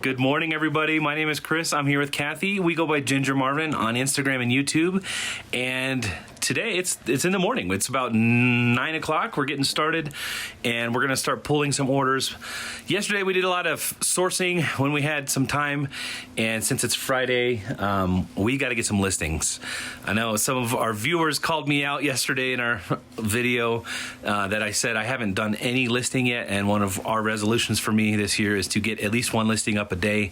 Good morning, everybody. My name is Chris. I'm here with Kathy. We go by Ginger Marvin on Instagram and YouTube. And today it's in the morning. It's about 9 o'clock. We're getting started, and we're going to start pulling some orders. Yesterday we did a lot of sourcing when we had some time, and since it's Friday, we got to get some listings. I know some of our viewers called me out yesterday in our video that I said I haven't done any listing yet, and one of our resolutions for me this year is to get at least one listing up a day.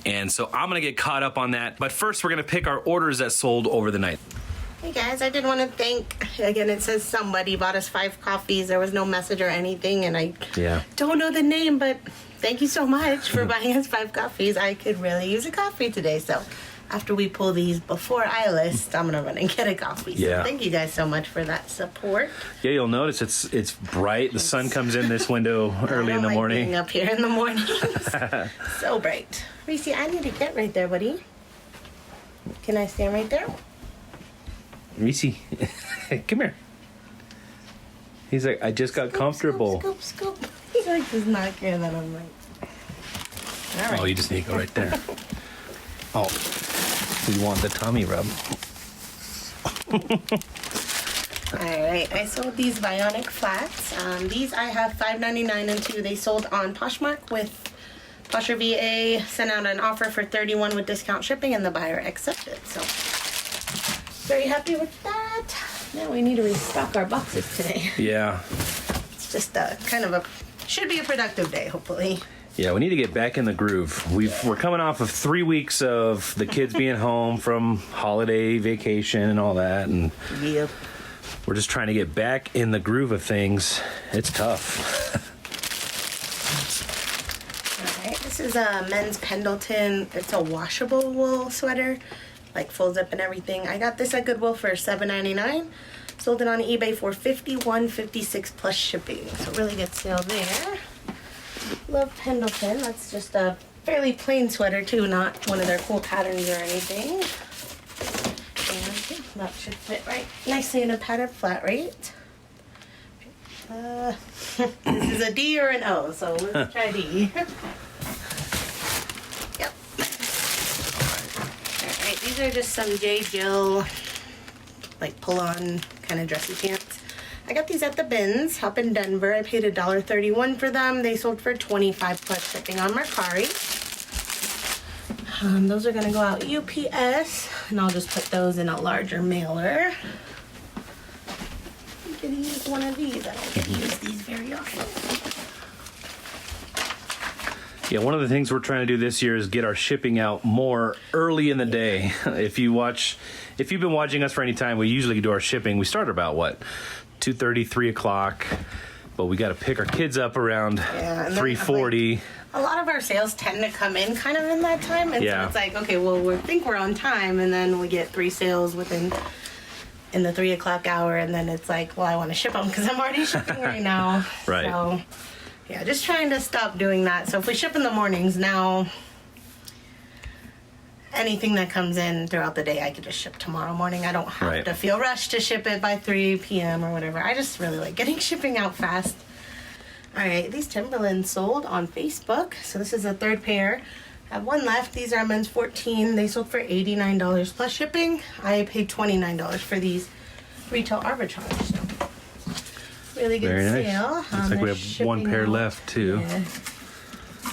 And so I'm going to get caught up on that. But first, we're going to pick our orders that sold over the night. Hey guys, I did want to thank, again, it says somebody bought us 5 coffees. There was no message or anything, and I don't know the name, but thank you so much for buying us 5 coffees. I could really use a coffee today, so after we pull these before I list, I'm going to run and get a coffee. So thank you guys so much for that support. Yeah, you'll notice it's bright. The sun comes in this window early in the morning. Being up here in the morning. So bright. Reese, I need to get right there, buddy. Can I stand right there? Reese, come here. He's like, I just got comfortable. Scoop. He's like, does not care that I'm right. All right. Oh, you just need to go right there. Oh, we want the tummy rub. All right, I sold these Bionic flats. These I have $5.99 and 2. They sold on Poshmark with Posher VA. Sent out an offer for $31 with discount shipping, and the buyer accepted. So very happy with that. Now we need to restock our boxes today. Yeah. It's just should be a productive day, hopefully. Yeah, we need to get back in the groove. We're coming off of 3 weeks of the kids being home from holiday vacation and all that, and we're just trying to get back in the groove of things. It's tough. All right, this is a men's Pendleton. It's a washable wool sweater, like folds up and everything. I got this at Goodwill for $7.99. Sold it on eBay for $51.56 plus shipping. So really good sale there. Love Pendleton. That's just a fairly plain sweater too, not one of their cool patterns or anything. And yeah, that should fit right nicely in a pattern flat rate. This is a D or an O, so let's try D. Yep. Alright, these are just some J. Jill, like pull-on kind of dressy pants. I got these at the bins up in Denver. I paid $1.31 for them. They sold for $25 plus shipping on Mercari. Those are going to go out UPS, and I'll just put those in a larger mailer. I'm going to use one of these. I don't get to use these very often. Yeah, one of the things we're trying to do this year is get our shipping out more early in the day. If you've been watching us for any time, we usually do our shipping. We start about 2:30, 3 o'clock, but we got to pick our kids up around 3:40. A lot of our sales tend to come in kind of in that time, and so it's like, okay, well, we think we're on time, and then we get 3 sales in the 3 o'clock hour, and then it's like, well, I want to ship them because I'm already shipping right now. Right. So, yeah, just trying to stop doing that. So if we ship in the mornings now, anything that comes in throughout the day, I could just ship tomorrow morning. I don't have to feel rushed to ship it by 3 p.m. or whatever. I just really like getting shipping out fast. All right, these Timberlands sold on Facebook. So this is the 3rd pair. I have 1 left. These are men's 14. They sold for $89 plus shipping. I paid $29 for these retail arbitrage. So really good Very sale. Nice. Looks like we have 1 pair left too. Yeah.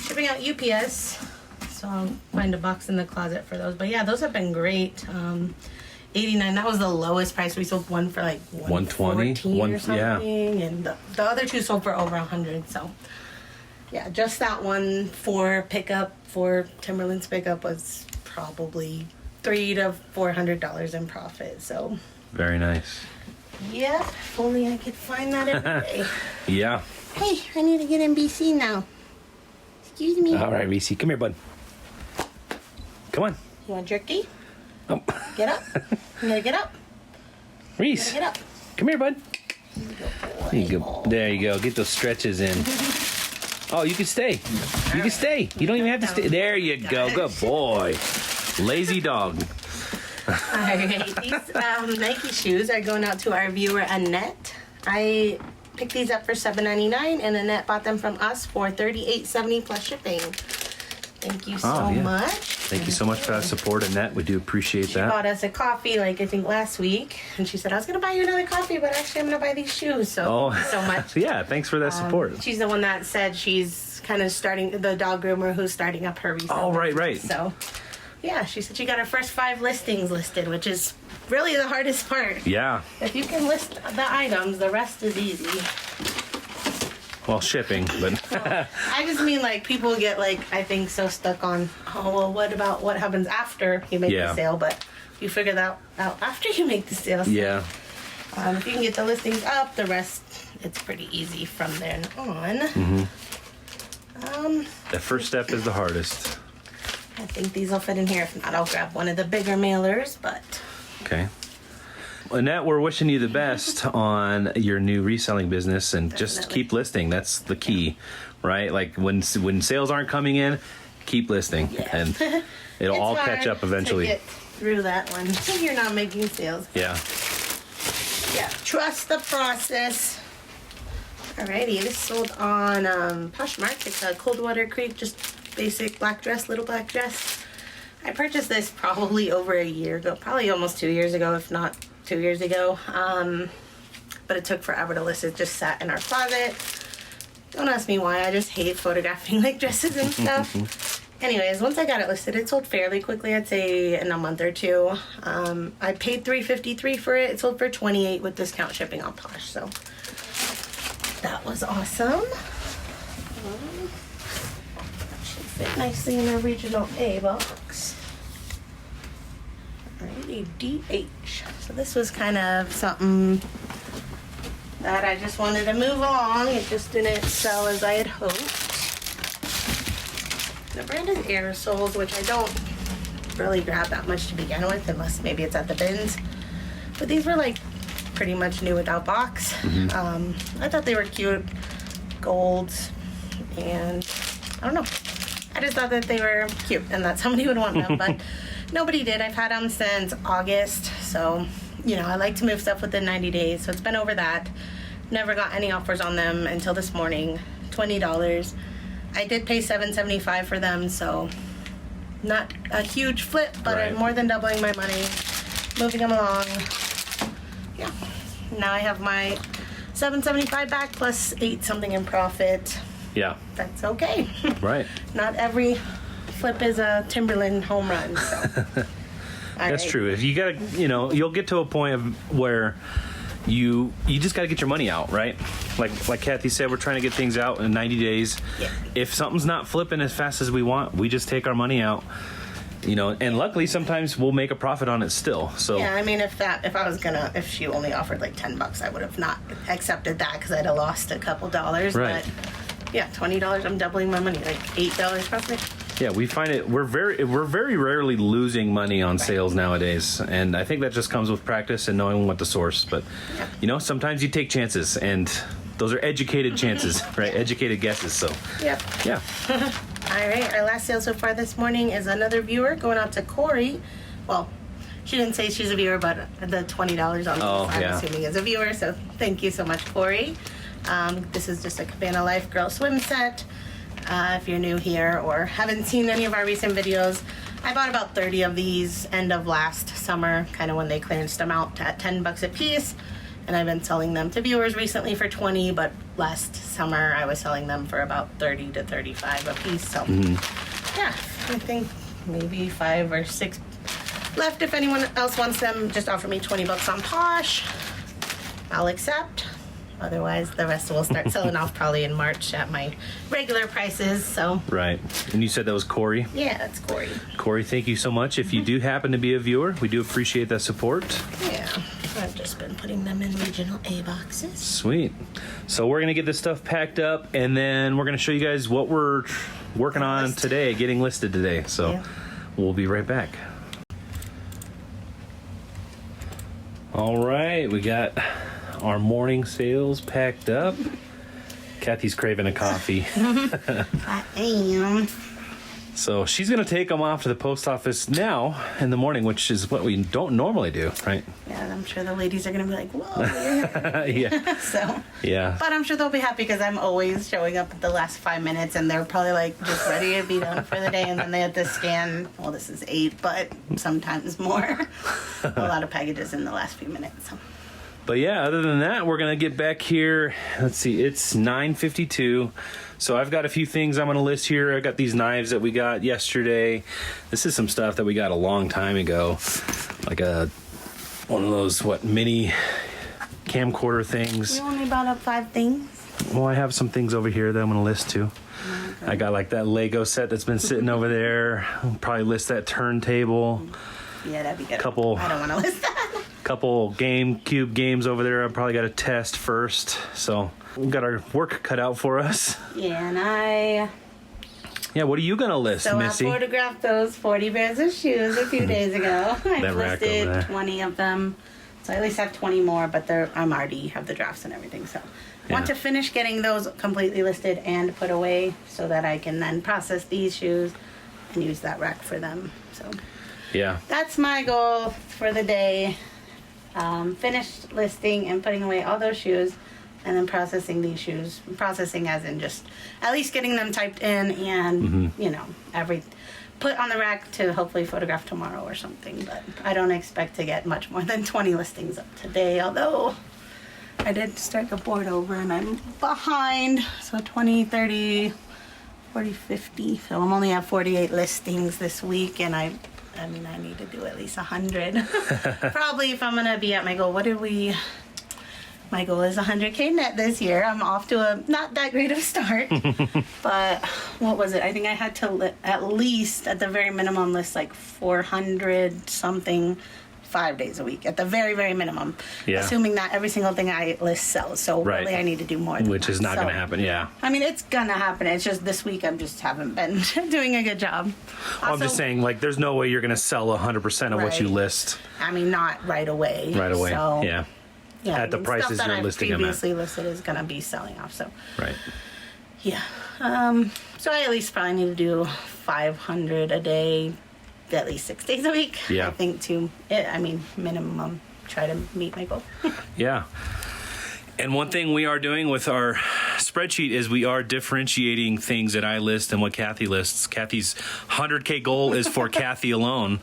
Shipping out UPS. So I'll find a box in the closet for those. But yeah, those have been great. 89, that was the lowest price. We sold one for like 120 or something. And the other 2 sold for over 100. So yeah, just that one for Timberlands pickup was probably $300 to $400 in profit. So very nice. Yeah, if only I could find that every day. Yeah. Hey, I need to get NBC now. Excuse me. All right, Reese, come here, bud. Come on. You want jerky? Oh. Get up. You gotta get up. Reese. Get up. Come here, bud. There you go. There you go. Get those stretches in. Oh, you can stay. You can stay. You don't even have to stay. There you go. Good boy. Lazy dog. Alright, these Nike shoes are going out to our viewer Annette. I picked these up for $7.99 and Annette bought them from us for $38.70 plus shipping. Thank you so much. Thank you so much for that support, Annette. We do appreciate She that. bought us a coffee, like I think last week, and she said I was gonna buy you another coffee, but actually I'm gonna buy these shoes. So thank you so much. Yeah, thanks for that support. She's the one that said she's kind of starting the dog groomer who's starting up her resale. Oh, right. So yeah, she said she got her first 5 listings listed, which is really the hardest part. Yeah. If you can list the items, the rest is easy. Well, shipping, but I just mean like people get like I think so stuck on what about what happens after you make the sale, but you figure that out after you make the sale. So, yeah. if you can get the listings up, the rest it's pretty easy from there on. The first step is the hardest. I think these will fit in here. If not, I'll grab one of the bigger mailers. But Okay. Annette, we're wishing you the best on your new reselling business, and just Definitely. keep listing. That's the key, right? Like when sales aren't coming in, keep listing, and it'll all catch up eventually. To get through that one. You're not making sales. Yeah. Yeah. Trust the process. Alrighty, this sold on Poshmark. It's a Coldwater Creek, just basic black dress, little black dress. I purchased this probably over a year ago, probably almost 2 years ago, if not 2 years ago. But it took forever to list. It just sat in our closet. Don't ask me why. I just hate photographing like dresses and stuff. Anyways, once I got it listed, it sold fairly quickly. I'd say in a month or two. I paid $353 for it. It sold for $28 with discount shipping on Posh. So that was awesome. Should fit nicely in a regional A box. Alrighty, DH. So this was kind of something that I just wanted to move along. It just didn't sell as I had hoped. The brand is Aerosols, which I don't really grab that much to begin with, unless maybe it's at the bins. But these were like pretty much new without box. I thought they were cute, golds, and I don't know. I just thought that they were cute and that somebody would want them, but nobody did. I've had them since August, so you know I like to move stuff within 90 days. So it's been over that. Never got any offers on them until this morning. $20. I did pay $7.75 for them, so not a huge flip, but Right. I'm more than doubling my money. Moving them along. Yeah. Now I have my $7.75 back plus 8 something in profit. Yeah. That's okay. Right. Not every flip is a Timberland home run. So. That's true. If you gotta, you'll get to a point of where you just gotta get your money out, right? Like Kathy said, we're trying to get things out in 90 days. Yeah. If something's not flipping as fast as we want, we just take our money out. And luckily sometimes we'll make a profit on it still. So Yeah, I mean, if she only offered like $10, I would have not accepted that because I'd have lost a couple dollars. Right. But yeah, $20, I'm doubling my money, like $8 profit. yeah, we find it we're very rarely losing money on sales nowadays, and I think that just comes with practice and knowing what to source. But sometimes you take chances, and those are educated chances, right? Educated guesses. So Yep. yeah. All right, our last sale so far this morning is another viewer going out to Corey. Well, she didn't say she's a viewer, but the $20 on this, I'm assuming is a viewer. So thank you so much, Corey. This is just a Cabana Life Girl swim set. If you're new here or haven't seen any of our recent videos, I bought about 30 of these end of last summer, kind of when they clearanced them out at $10 a piece. And I've been selling them to viewers recently for $20, but last summer I was selling them for about $30 to $35 a piece. So yeah, I think maybe 5 or 6 left. If anyone else wants them, just offer me $20 on Posh. I'll accept. Otherwise, the rest will start selling off probably in March at my regular prices. So Right. And you said that was Corey. yeah, that's Corey. Corey, thank you so much. If you do happen to be a viewer, we do appreciate that support. Yeah, I've just been putting them in regional A boxes. Sweet. So we're going to get this stuff packed up, and then we're going to show you guys what we're working on today, getting listed today. So Yeah. we'll be right back. All right, we got our morning sales packed up. Kathy's craving a coffee. I am. So she's going to take them off to the post office now in the morning, which is what we don't normally do, right? Yeah, I'm sure the ladies are going to be like, whoa, you're here. Yeah. So, Yeah. but I'm sure they'll be happy because I'm always showing up at the last 5 minutes and they're probably like just ready to be done for the day. And then they have to scan, well, this is 8, but sometimes more. A lot of packages in the last few minutes. So. But yeah, other than that, we're going to get back here. Let's see, it's 9:52. So I've got a few things I'm going to list here. I got these knives that we got yesterday. This is some stuff that we got a long time ago. Like one of those, mini camcorder things. We only brought up 5 things. Well, I have some things over here that I'm going to list too. Okay. I got like that Lego set that's been sitting over there. I'll probably list that turntable. Yeah, that'd be good. I don't want to list that. Couple GameCube games over there. I probably got to test first. So we've got our work cut out for us. Yeah, and Yeah, what are you gonna list, So Missy? I photographed those 40 pairs of shoes a few days ago. I That rack over there. listed 20 of them. So I at least have 20 more, but I'm already have the drafts and everything. So I want Yeah. to finish getting those completely listed and put away so that I can then process these shoes and use that rack for them. So Yeah. that's my goal for the day. Finished listing and putting away all those shoes and then processing these shoes. Processing as in just at least getting them typed in and, put on the rack to hopefully photograph tomorrow or something. But I don't expect to get much more than 20 listings up today, although I did start the board over and I'm behind. So 20, 30, 40, 50. So I'm only at 48 listings this week and I need to do at least 100. Probably if I'm going to be at my goal. My goal is 100K net this year. I'm off to a not that great of a start. But what was it? I think I had to at least, at the very minimum, list like 400 something 5 days a week. At the very, very minimum. Yeah. Assuming that every single thing I list sells. So Right. really I need to do more than Which that. is not going to happen, yeah. I mean, it's gonna happen. It's just this week I just haven't been doing a good job. I'm just saying, like, there's no way you're going to sell 100% of what you Right. list I mean, not right away. right away. So, Yeah. yeah, At the prices stuff that you're I've listing them at. previously listed is gonna be selling off. So Right. yeah. So I at least probably need to do 500 a day, at least 6 days a week. Yeah. I think minimum try to meet my goal. Yeah. And one thing we are doing with our spreadsheet is we are differentiating things that I list and what Kathy lists. Kathy's 100K goal is for Kathy alone.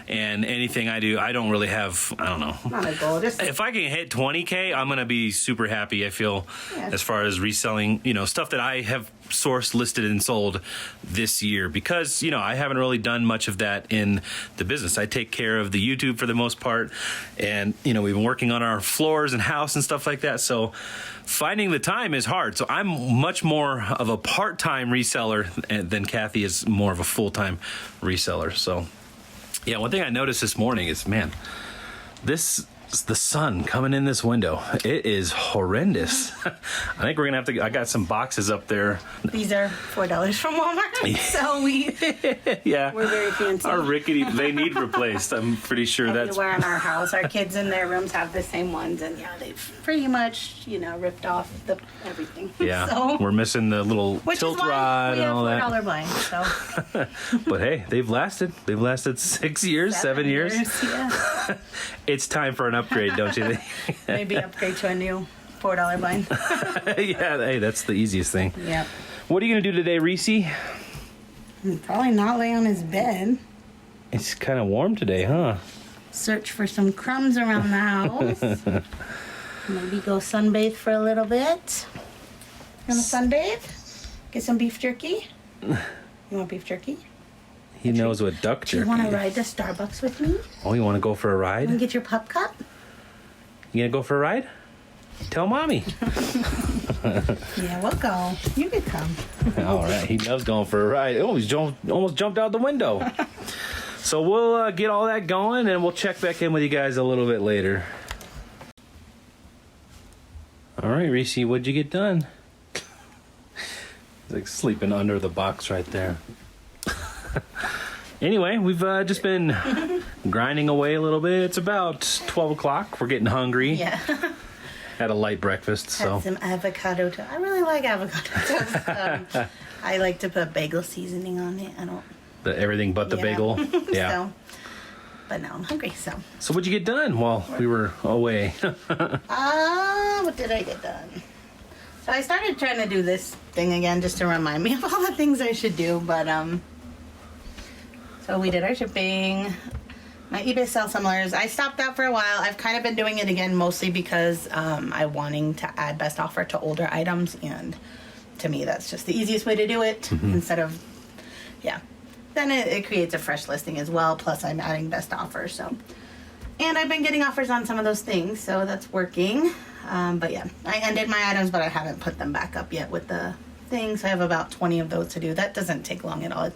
And anything I do, I don't really have, I don't know. Not a goal. Just If I can hit 20K, I'm going to be super happy, I feel, Yeah. as far as reselling, stuff that I have sourced, listed, and sold this year. Because, I haven't really done much of that in the business. I take care of the YouTube for the most part. And, we've been working on our floors and house and stuff like that. So finding the time is hard. So I'm much more of a part-time reseller than Kathy is more of a full-time reseller. So, yeah, one thing I noticed this morning is, man, the sun coming in this window, it is horrendous. I think we're gonna I got some boxes up there. these are $4 from Walmart. So Yeah, we're very fancy. our rickety, they need replaced. I'm pretty sure that's everywhere in our house. Our kids in their rooms have the same ones, and yeah, they've pretty much, ripped off everything. yeah. So, We're missing the little which tilt is why rod we and have all that. $4 blinds. So But hey, they've lasted. They've lasted 6 years, 7 years. Yeah. It's time for an upgrade, don't you think? Maybe upgrade to a new $4 blind. Yeah, hey, that's the easiest thing. Yep. What are you gonna do today, Reese? Probably not lay on his bed. It's kind of warm today, huh? Search for some crumbs around the house. Maybe go sunbathe for a little bit. You want to sunbathe? Get some beef jerky? You want beef jerky? He knows what duck Do you jerky want to is. ride to Starbucks with me? Oh, you want to go for a ride? You want to get your pup cup? You gonna go for a ride? Tell mommy. Yeah, we'll go. You could come. All right, he loves going for a ride. Oh, he's almost jumped out the window. So we'll get all that going, and we'll check back in with you guys a little bit later. All right, Reese, what'd you get done? He's like sleeping under the box right there. Anyway, we've just been grinding away a little bit. It's about 12 o'clock. We're getting hungry. Yeah. Had a light breakfast, so. Had some avocado toast. I really like avocado toast. I like to put bagel seasoning on it. I don't The everything but the Yeah. bagel. Yeah. So, but now I'm hungry, so. So what'd you get done while we were away? What did I get done? So I started trying to do this thing again just to remind me of all the things I should do, but so we did our shipping, my eBay sell similars. I stopped that for a while. I've kind of been doing it again mostly because I'm wanting to add best offer to older items, and to me that's just the easiest way to do it instead of, yeah. Then it creates a fresh listing as well, plus I'm adding best offer, so. And I've been getting offers on some of those things, so that's working. But yeah, I ended my items, but I haven't put them back up yet with the things. I have about 20 of those to do. That doesn't take long at all.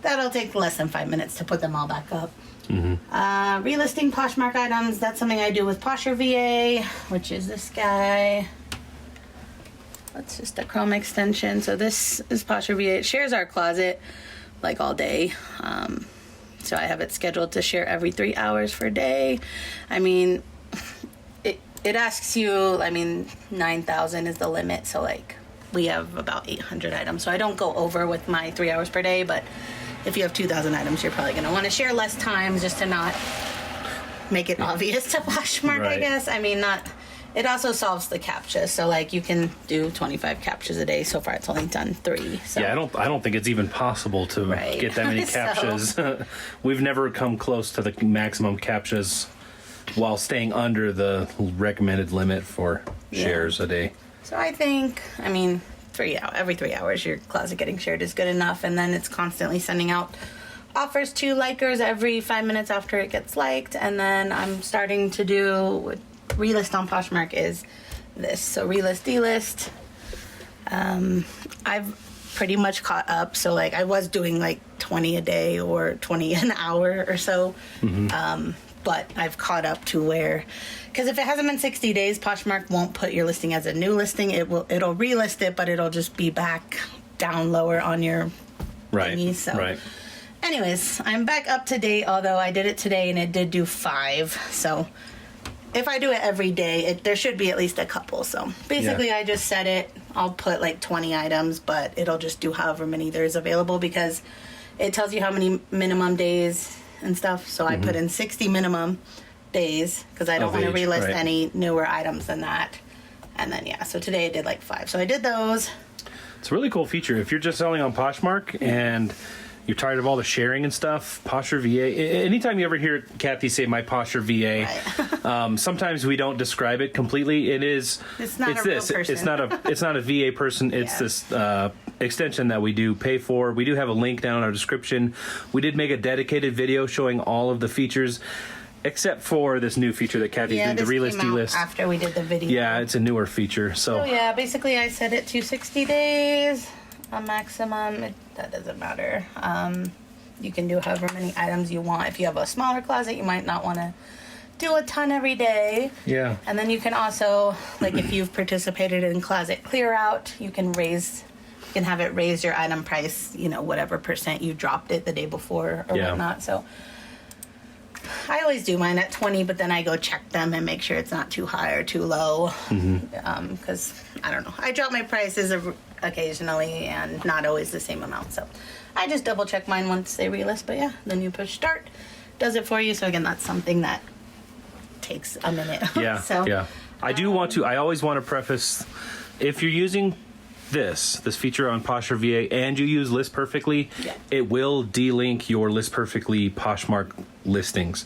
That'll take less than 5 minutes to put them all back up. Relisting Poshmark items, that's something I do with Posher VA, which is this guy. That's just a Chrome extension. So this is Posher VA. It shares our closet like all day. So I have it scheduled to share every 3 hours for a day. I mean, it asks you, 9,000 is the limit. So like we have about 800 items. So I don't go over with my 3 hours per day, but if you have 2,000 items, you're probably going to want to share less times just to not make it obvious to Poshmark, Right. I guess. It also solves the CAPTCHA. So like you can do 25 CAPTCHAs a day. So far it's only done 3. So. Yeah, I don't think it's even possible to Right. get that many So- CAPTCHAs. We've never come close to the maximum CAPTCHAs while staying under the recommended limit for shares a day. So I think, every 3 hours your closet getting shared is good enough, and then it's constantly sending out offers to likers every 5 minutes after it gets liked, and then I'm starting to do relist on Poshmark is this. So relist, delist. I've pretty much caught up. So like I was doing like 20 a day or 20 an hour or so. But I've caught up to where, because if it hasn't been 60 days, Poshmark won't put your listing as a new listing. It'll relist it, but it'll just be back down lower on your thingy. So, Right. anyways, I'm back up to date. Although I did it today and it did do 5. So if I do it every day, there should be at least a couple. So basically, I just set it. I'll put like 20 items, but it'll just do however many there is available because it tells you how many minimum days and stuff. So I put in 60 minimum days because I don't want to age, relist right. any newer items than that. And then, so today I did like 5. So I did those. It's a really cool feature. If you're just selling on Poshmark and you're tired of all the sharing and stuff, Posher VA. Anytime you ever hear Kathy say "my Posher VA," Right. sometimes we don't describe it completely. It's not a real this. person. It's not a VA person. It's Yeah. this extension that we do pay for. We do have a link down in our description. We did make a dedicated video showing all of the features, except for this new feature that Kathy's doing, the this relist came out delist. after we did the video. Yeah, it's a newer feature. So basically I set it to 60 days, a maximum. That doesn't matter. You can do however many items you want. If you have a smaller closet, you might not want to do a ton every day. Yeah. And then you can also, like if you've participated in closet clear out, you can have it raise your item price, whatever percent you dropped it the day before or whatnot. So I always do mine at 20, but then I go check them and make sure it's not too high or too low. Because, I don't know. I drop my prices occasionally and not always the same amount. So I just double check mine once they relist. But then you push start. Does it for you. So again, that's something that takes a minute. Yeah, So, yeah. I always want to preface, if you're using this feature on Posher VA and you use List Perfectly, it will delink your List Perfectly Poshmark listings.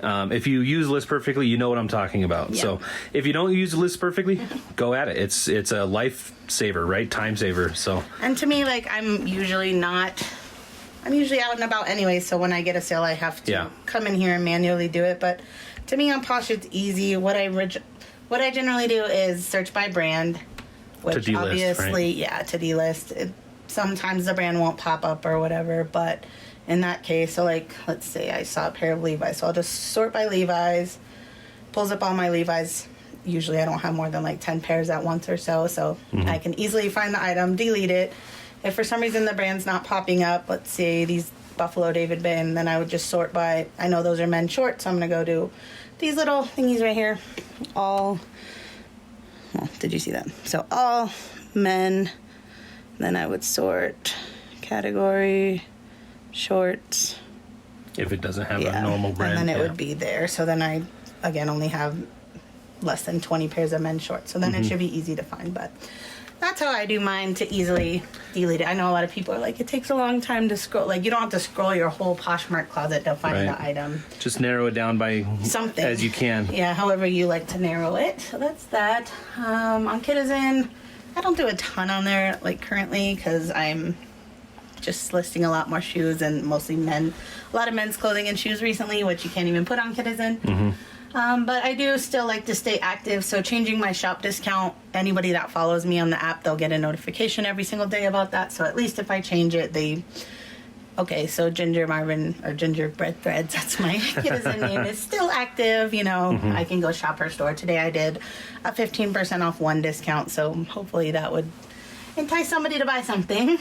If you use List Perfectly, you know what I'm talking about. Yeah. So if you don't use List Perfectly, go at it. It's a lifesaver, right? Time saver. So And to me, like, I'm usually out and about anyway, so when I get a sale, I have to come in here and manually do it. But to me, on Posh, it's easy. What I generally do is search by brand, which delist, obviously, to delist. Sometimes the brand won't pop up or whatever, but in that case, so like, let's say I saw a pair of Levi's, so I'll just sort by Levi's, pulls up all my Levi's. Usually I don't have more than like 10 pairs at once or so I can easily find the item, delete it. If for some reason the brand's not popping up, let's say these Buffalo David Bin, then I would just sort by, I know those are men's shorts, so I'm going to go to these little thingies right here. Did you see that? So all men, then I would sort category, shorts. If it doesn't have a normal brand. And then it would be there. So then I, again, only have less than 20 pairs of men's shorts. So then it should be easy to find. But that's how I do mine to easily delete it. I know a lot of people are like, it takes a long time to scroll. Like, you don't have to scroll your whole Poshmark closet to find the item. Just narrow it down by something as you can. Yeah, however you like to narrow it. So that's that. On Kidizen, I don't do a ton on there, like, currently, because I'm just listing a lot more shoes and mostly a lot of men's clothing and shoes recently, which you can't even put on Kidizen. But I do still like to stay active, so changing my shop discount, anybody that follows me on the app, they'll get a notification every single day about that. So at least if I change it, so Ginger Marvin, or Gingerbread Threads, that's my Kidizen name, is still active. You know, I can go shop her store. Today I did a 15% off one discount, so hopefully that would entice somebody to buy something.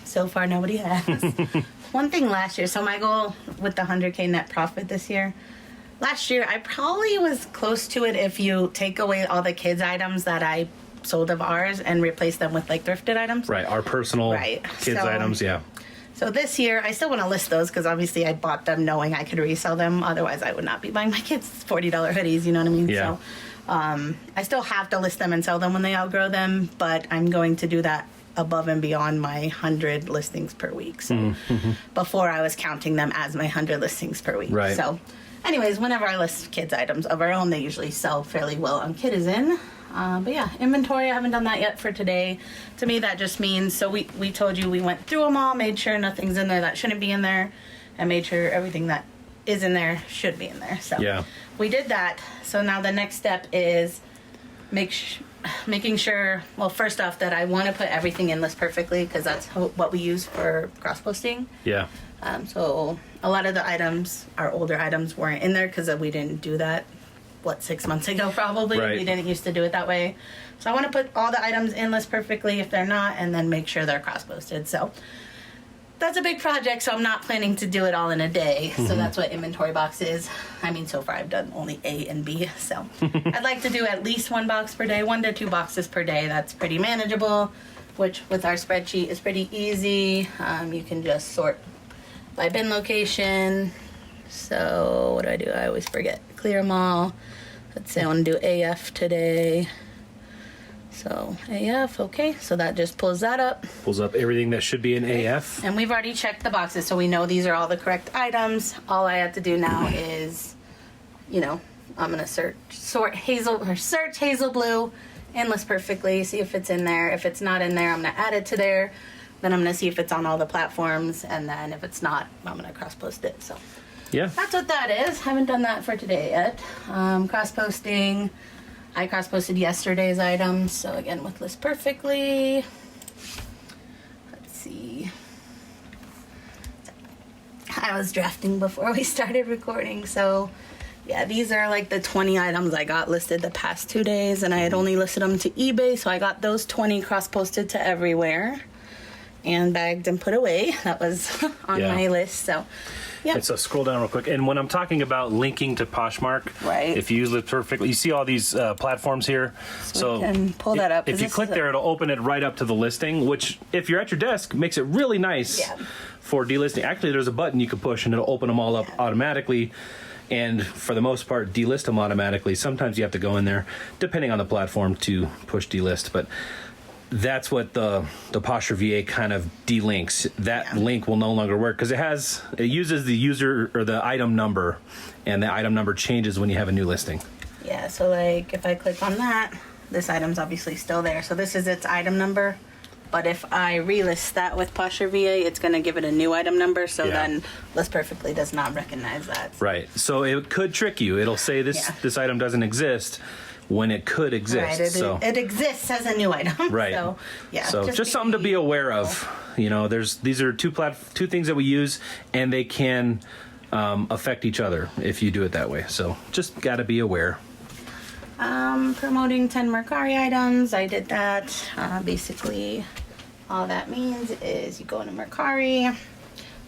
So far, nobody has. One thing last year, so my goal with the 100K net profit this year, last year I probably was close to it if you take away all the kids' items that I sold of ours and replace them with like thrifted items. Right, our personal kids' items, yeah. So this year, I still want to list those because obviously I bought them knowing I could resell them. Otherwise, I would not be buying my kids $40 hoodies, you know what I mean? Yeah. So I still have to list them and sell them when they outgrow them, but I'm going to do that above and beyond my 100 listings per week. So before I was counting them as my 100 listings per week. Right. So anyways, whenever I list kids items of our own, they usually sell fairly well on Kidizen. But yeah, inventory, I haven't done that yet for today. To me, that just means, so we told you we went through them all, made sure nothing's in there that shouldn't be in there, and made sure everything that is in there should be in there. So we did that. So now the next step is making sure, well, first off, that I want to put everything in List Perfectly, because that's what we use for cross-posting. Yeah. So a lot of the items, our older items, weren't in there because we didn't do that, 6 months ago probably. Right. We didn't used to do it that way. So I want to put all the items in List Perfectly if they're not, and then make sure they're cross-posted. So that's a big project, so I'm not planning to do it all in a day. So that's what Inventory Box is. I mean, so far I've done only A and B. So I'd like to do at least 1 box per day, 1 to 2 boxes per day. That's pretty manageable, which with our spreadsheet is pretty easy. You can just sort by bin location. So what do? I always forget. Clear them all. Let's say I want to do AF today. So AF, okay. So that just pulls that up. Pulls up everything that should be in AF. And we've already checked the boxes, so we know these are all the correct items. All I have to do now is, I'm gonna search Hazel Blue in List Perfectly, see if it's in there. If it's not in there, I'm gonna add it to there. Then I'm gonna see if it's on all the platforms, and then if it's not, I'm gonna cross-post it. So yeah, that's what that is. Haven't done that for today yet. Cross-posting. I cross-posted yesterday's items, so again with List Perfectly. Let's see. I was drafting before we started recording, so yeah, these are like the 20 items I got listed the past 2 days, and I had only listed them to eBay, so I got those 20 cross-posted to everywhere and bagged and put away. That was on my list, so yeah. And so scroll down real quick. And when I'm talking about linking to Poshmark, right, if you use List Perfectly, you see all these platforms here. So we can pull that up. If you click there, it'll open it right up to the listing, which if you're at your desk makes it really nice for delisting. Actually, there's a button you can push and it'll open them all up automatically. And for the most part, delist them automatically. Sometimes you have to go in there, depending on the platform, to push delist. But that's what the Posture VA kind of delinks. That link will no longer work because it uses the user or the item number, and the item number changes when you have a new listing. Yeah, so like if I click on that, this item's obviously still there. So this is its item number. But if I relist that with Posture VA, it's going to give it a new item number. So then List Perfectly does not recognize that. Right. So it could trick you. It'll say this item doesn't exist when it could exist. Right, it exists as a new item. Right. So, yeah. So just something to be aware of. These are two things that we use, and they can affect each other if you do it that way. So just got to be aware. Promoting 10 Mercari items. I did that. Basically, all that means is you go into Mercari.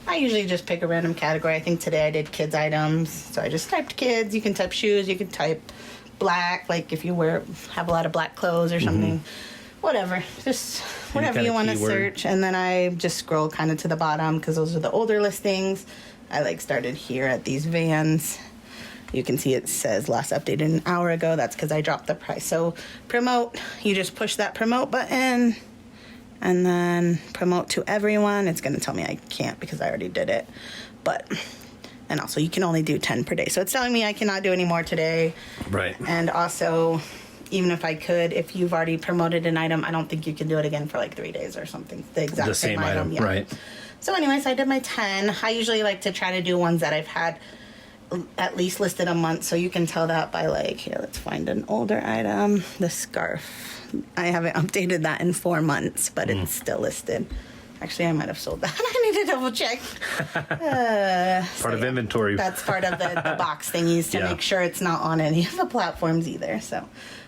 I usually just pick a random category. I think today I did kids items. So I just typed kids. You can type shoes. You can type black, like if you have a lot of black clothes or something. whatever, just whatever kind you of want to keyword? search. And then I just scroll kind of to the bottom because those are the older listings. I like started here at these vans. You can see it says last updated an hour ago. That's because I dropped the price. So promote, you just push that promote button and then promote to everyone. It's going to tell me I can't because I already did it. But, and also you can only do 10 per day. So it's telling me I cannot do any more today. Right. And also, even if I could, if you've already promoted an item, I don't think you can do it again for like 3 days or something. The exact The same item, yeah. right. So anyways, I did my 10. I usually like to try to do ones that I've had at least listed a month. So you can tell that by like, here, let's find an older item. The scarf. I haven't updated that in 4 months, but it's still listed. Actually, I might have sold that. I need to double check. Part of inventory. That's part of the box thingies to Yeah. make sure it's not on any of the platforms either. So,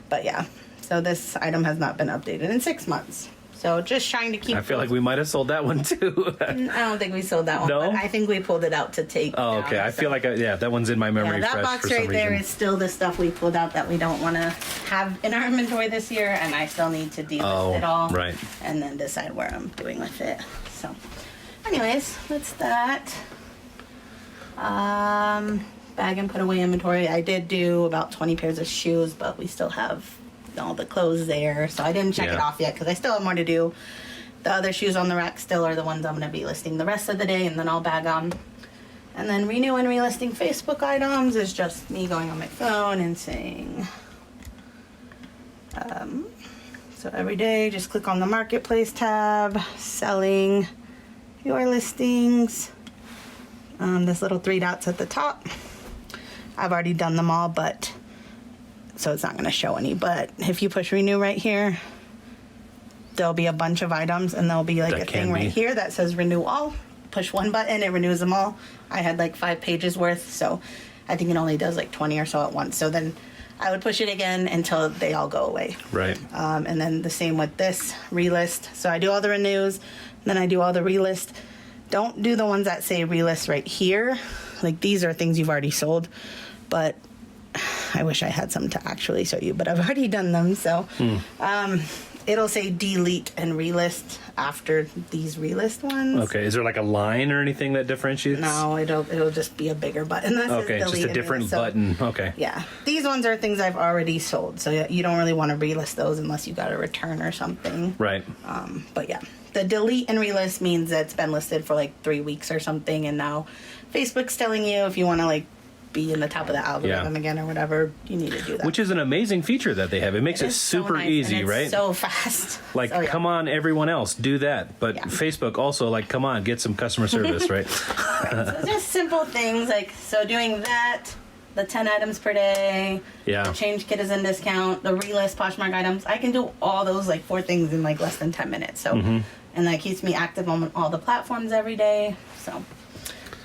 but yeah. So this item has not been updated in 6 months. So just trying to keep. I feel like we might have sold that one too. I don't think we sold that one. No? But I think we pulled it out to take. Oh, down, okay. I so. feel like, that one's in my memory Yeah, that fresh box for some right there reason. is still the stuff we pulled out that we don't want to have in our inventory this year, and I still need to delist it all, right. and then decide where I'm doing with it. So, anyways, that's that. Bag and put away inventory. I did do about 20 pairs of shoes, but we still have all the clothes there, so I didn't check it Yeah. off yet because I still have more to do. The other shoes on the rack still are the ones I'm going to be listing the rest of the day, and then I'll bag them. And then renew and relisting Facebook items is just me going on my phone and saying, so every day just click on the marketplace tab, selling your listings. This little 3 dots at the top. I've already done them all, but so it's not going to show any. But if you push renew right here, there'll be a bunch of items, and there'll be like That a can thing be. right here that says renew all. Push one button, it renews them all. I had like 5 pages worth, so I think it only does like 20 or so at once. So then I would push it again until they all go away. Right. And then the same with this relist. So I do all the renews, then I do all the relist. Don't do the ones that say relist right here. Like these are things you've already sold, but I wish I had some to actually show you, but I've already done them. So it'll say delete and relist after these relist ones. Okay. Is there like a line or anything that differentiates? No, it'll just be a bigger button. That says Okay, just delete a and different relist. So, button. Okay. yeah, these ones are things I've already sold, so you don't really want to relist those unless you got a return or something. Right. But yeah, the delete and relist means that it's been listed for like 3 weeks or something, and now Facebook's telling you if you want to like be in the top of the algorithm Yeah. again or whatever, you need to do that. Which is an amazing feature that they have. It makes it is so super nice, easy, and it's right? So fast. Like, So, yeah. come on, everyone else, do that. But Yeah. Facebook also, like, come on, get some customer service, right? So just simple things like so doing that, the 10 items per day, Yeah. the change kit is in discount, the relist Poshmark items. I can do all those like 4 things in like less than 10 minutes. So and that keeps me active on all the platforms every day. So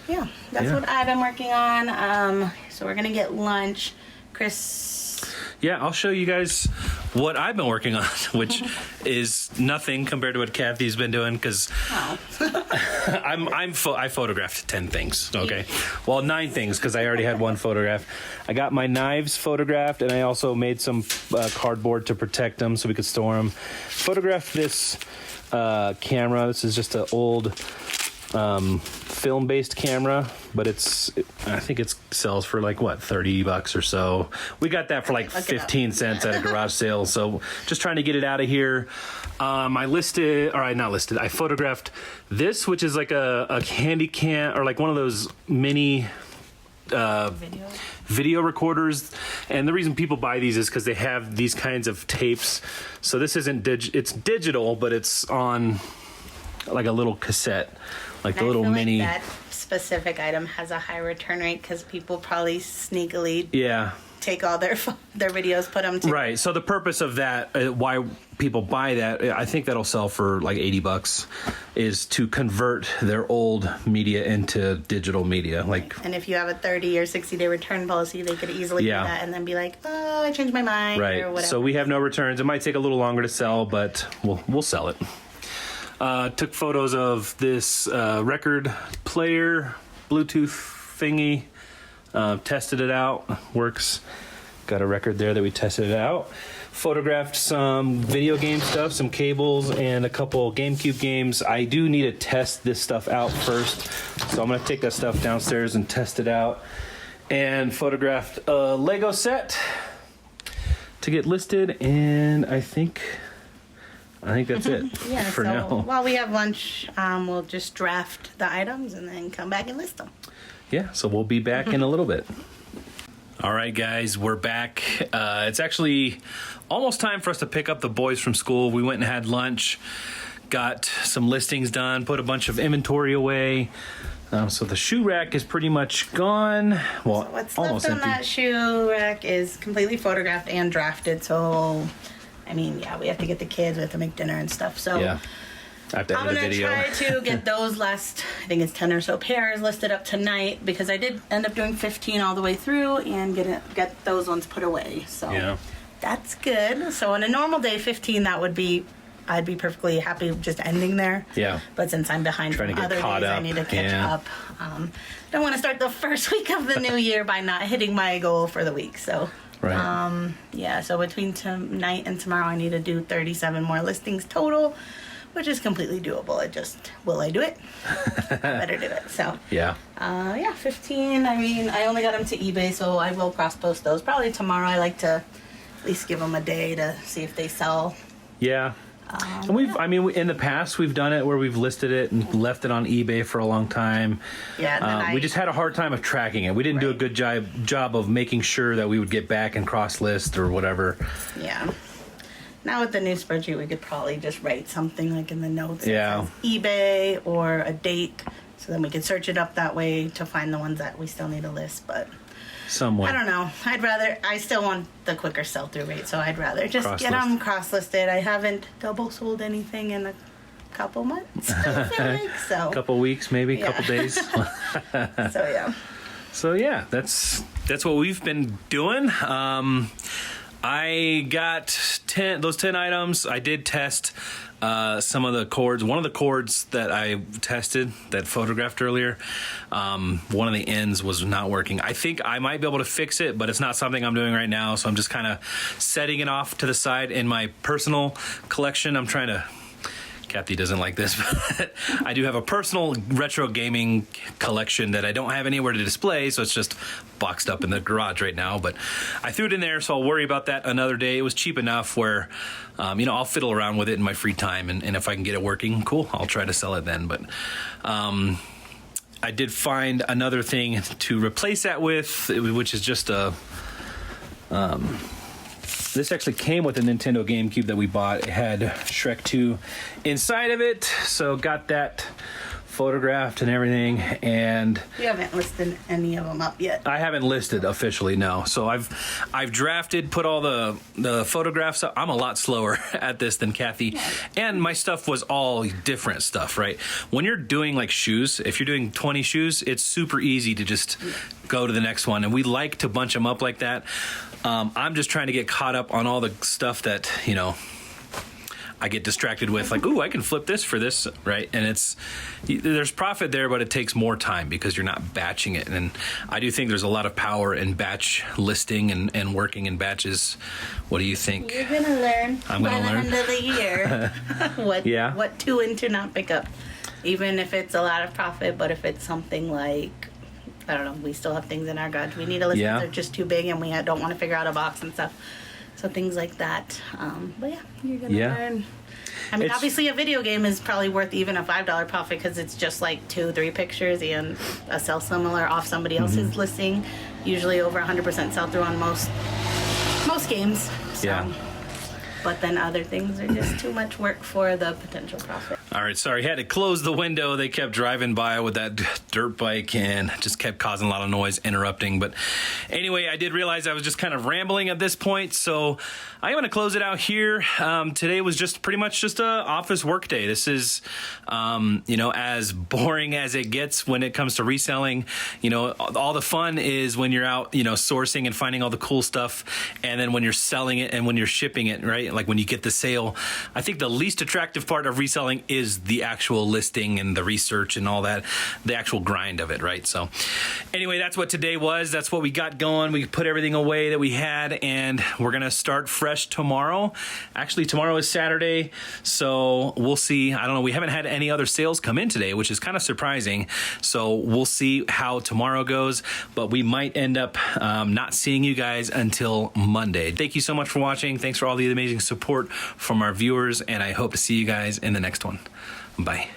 yeah, that's Yeah. what I've been working on. So we're gonna get lunch. Chris, Yeah, I'll show you guys what I've been working on, which is nothing compared to what Kathy's been doing because oh, I photographed 10 things. Okay, well 9 things because I already had one photograph. I got my knives photographed, and I also made some cardboard to protect them so we could store them. Photographed this camera. This is just an old film-based camera, but I think it sells for like what, $30 or so. We got that for like Look it up. 15 cents at a garage sale. So just trying to get it out of here. I photographed this, which is like a handy cam or like one of those mini video recorders, and the reason people buy these is because they have these kinds of tapes. So this isn't it's digital, but it's on like a little cassette, like the I little feel mini. like that specific item has a high return rate because people probably sneakily Yeah. take all their videos, put them to Right. So the purpose of that, why people buy that, I think that'll sell for like $80, is to convert their old media into digital media. Like, And if you have a 30 or 60-day return policy, they could easily Yeah. do that and then be like, oh, I changed my mind or right. whatever. So we have no returns. It might take a little longer to sell, but we'll sell it. Took photos of this record player, Bluetooth thingy. Tested it out. Works. Got a record there that we tested it out. photographed some video game stuff, some cables, and a couple GameCube games. I do need to test this stuff out first, so I'm going to take that stuff downstairs and test it out. And photographed a Lego set to get listed, and I think that's it Yeah, for so now. while we have lunch, we'll just draft the items and then come back and list them. Yeah, so we'll be back in a little bit. All right, guys, we're back. It's actually almost time for us to pick up the boys from school. We went and had lunch, got some listings done, put a bunch of inventory away. So the shoe rack is pretty much gone. Well, So what's almost left on empty. that shoe rack is completely photographed and drafted. So, I mean, yeah, we have to get the kids, we have to make dinner and stuff. So Yeah, I have to I'm edit a gonna video. try to get those last, I think it's 10 or so pairs listed up tonight, because I did end up doing 15 all the way through and get those ones put away. So Yeah. that's good. So on a normal day, 15, I'd be perfectly happy just ending there. Yeah. But since I'm behind Trying from to get other caught days, I up. need to catch Yeah. up. Don't want to start the first week of the new year by not hitting my goal for the week. So Right. yeah, so between tonight and tomorrow, I need to do 37 more listings total, which is completely doable. Will I do it? I better do it. So, Yeah. yeah, 15. I mean, I only got them to eBay, so I will cross post those probably tomorrow. I like to at least give them a day to see if they sell. Yeah. And in the past, we've done it where we've listed it and left it on eBay for a long time. Yeah, and then We just had a hard time of tracking it. We didn't do a good job of making sure that we would get back and cross list or whatever. Yeah. Now with the new spreadsheet, we could probably just write something like in the notes. that Yeah. says eBay or a date, so then we can search it up that way to find the ones that we still need to list. But Somewhat. I don't know. I still want the quicker sell-through rate, so I'd rather just get Cross-list. them cross-listed. I haven't double sold anything in a couple months, I feel like, so. Couple weeks, maybe, Yeah. couple days. So yeah. So yeah, that's what we've been doing. I got those 10 items. I did test some of the cords. One of the cords that I tested, that photographed earlier, one of the ends was not working. I think I might be able to fix it, but it's not something I'm doing right now. So I'm just kind of setting it off to the side in my personal collection. I'm trying to... Kathy doesn't like this, but I do have a personal retro gaming collection that I don't have anywhere to display, so it's just boxed up in the garage right now. But I threw it in there, so I'll worry about that another day. It was cheap enough where, I'll fiddle around with it in my free time, and if I can get it working, cool, I'll try to sell it then. But I did find another thing to replace that with, which is just a... This actually came with a Nintendo GameCube that we bought. It had Shrek 2 inside of it, so got that photographed and everything. And You haven't listed any of them up yet. I haven't listed officially, no. So I've drafted, put all the photographs up. I'm a lot slower at this than Kathy, and my stuff was all different stuff, right? When you're doing like shoes, if you're doing 20 shoes, it's super easy to just go to the next one, and we like to bunch them up like that. I'm just trying to get caught up on all the stuff that, I get distracted with, like, ooh, I can flip this for this, right? And there's profit there, but it takes more time because you're not batching it. And I do think there's a lot of power in batch listing and working in batches. What do you think? You're gonna learn I'm by gonna the learn. end of the year what to and to not pick up. Even if it's a lot of profit, but if it's something like, I don't know, we still have things in our garage we need to list. Yeah. They're just too big and we don't want to figure out a box and stuff. So things like that. But yeah, you're gonna learn. I mean, obviously a video game is probably worth even a $5 profit because it's just like 2-3 pictures and a sell similar off somebody else's listing. Usually over 100% sell through on most games. So. Yeah. But then other things are just too much work for the potential profit. All right, sorry, had to close the window. They kept driving by with that dirt bike and just kept causing a lot of noise, interrupting. But anyway, I did realize I was just kind of rambling at this point, so I'm going to close it out here. Today was just pretty much just a office work day. This is, as boring as it gets when it comes to reselling. All the fun is when you're out, sourcing and finding all the cool stuff, and then when you're selling it and when you're shipping it, right? Like when you get the sale. I think the least attractive part of reselling is is the actual listing and the research and all that, the actual grind of it, right? So anyway, that's what today was. That's what we got going. We put everything away that we had, and we're going to start fresh tomorrow. Actually, tomorrow is Saturday, so we'll see. I don't know. We haven't had any other sales come in today, which is kind of surprising. So we'll see how tomorrow goes, but we might end up not seeing you guys until Monday. Thank you so much for watching. Thanks for all the amazing support from our viewers, and I hope to see you guys in the next one. Bye.